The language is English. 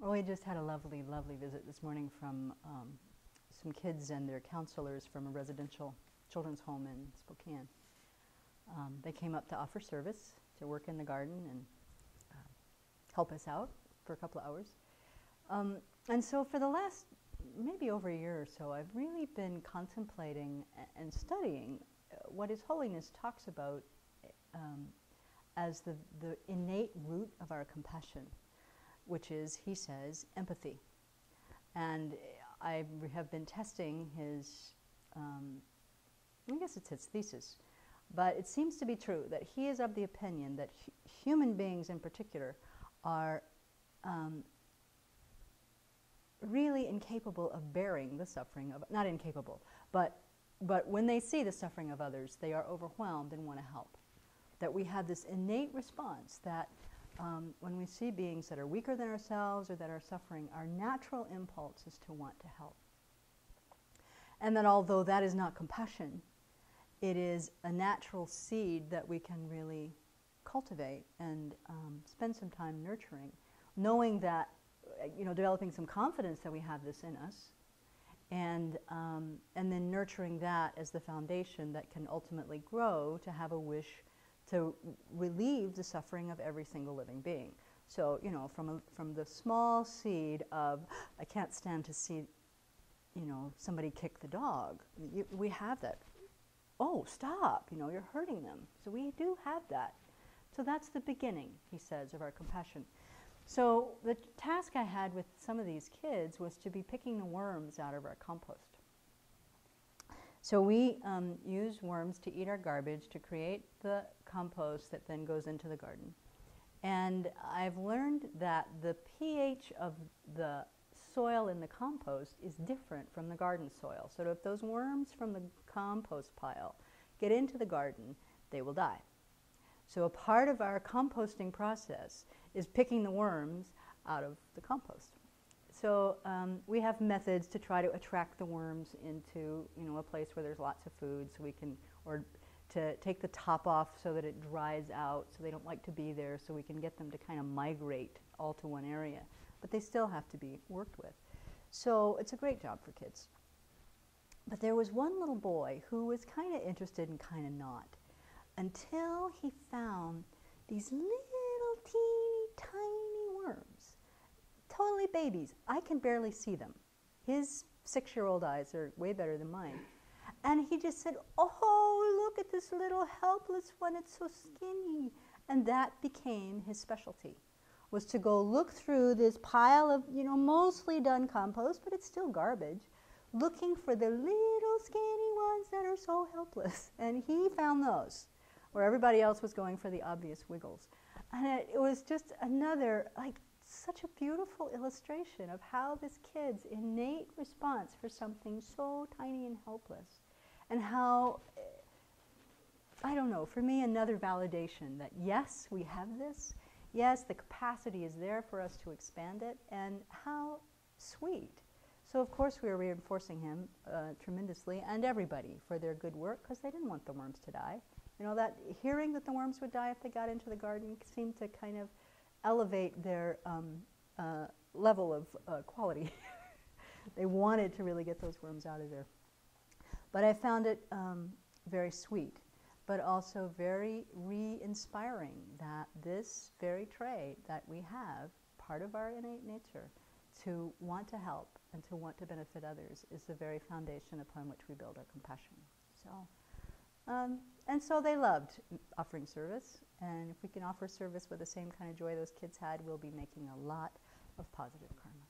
Well, we just had a lovely, lovely visit this morning from some kids and their counselors from a residential children's home in Spokane. They came up to offer service, to work in the garden and help us out for a couple of hours. And so for the last maybe over a year or so, I've really been contemplating and studying what His Holiness talks about as the innate root of our compassion, which is, he says, empathy. And I have been testing his, I guess it's his thesis, but it seems to be true that he is of the opinion that human beings in particular are really incapable of bearing the suffering of, not incapable, but when they see the suffering of others, they are overwhelmed and want to help. That we have this innate response that when we see beings that are weaker than ourselves or that are suffering, our natural impulse is to want to help. And that although that is not compassion, it is a natural seed that we can really cultivate and spend some time nurturing, knowing that, developing some confidence that we have this in us, and then nurturing that as the foundation that can ultimately grow to have a wish to relieve the suffering of every single living being. So, from the small seed of, I can't stand to see, somebody kick the dog. We have that. Oh, stop, you're hurting them. So we do have that. So that's the beginning, he says, of our compassion. So the task I had with some of these kids was to be picking the worms out of our compost. So we use worms to eat our garbage to create the compost that then goes into the garden. And I've learned that the pH of the soil in the compost is different from the garden soil. So if those worms from the compost pile get into the garden, they will die. So a part of our composting process is picking the worms out of the compost. So we have methods to try to attract the worms into, a place where there's lots of food, so we can, or to take the top off so that it dries out, so they don't like to be there, so we can get them to kind of migrate all to one area. But they still have to be worked with. So it's a great job for kids. But there was one little boy who was kind of interested and kind of not, until he found these little teeny tiny worms. Totally babies. I can barely see them. His 6-year-old eyes are way better than mine. And he just said, "Oh, look at this little helpless one, it's so skinny." And that became his specialty, was to go look through this pile of, mostly done compost, but it's still garbage, looking for the little skinny ones that are so helpless. And he found those, where everybody else was going for the obvious wiggles. And it was just another, such a beautiful illustration of how this kid's innate response for something so tiny and helpless, and how, I don't know, for me, another validation that yes, we have this, yes, the capacity is there for us to expand it, and how sweet. So of course we were reinforcing him tremendously, and everybody, for their good work, because they didn't want the worms to die. That hearing that the worms would die if they got into the garden seemed to kind of elevate their level of quality. They wanted to really get those worms out of there. But I found it very sweet, but also very re-inspiring that this very trait that we have, part of our innate nature, to want to help and to want to benefit others, is the very foundation upon which we build our compassion. And so they loved offering service, and if we can offer service with the same kind of joy those kids had, we'll be making a lot of positive karma.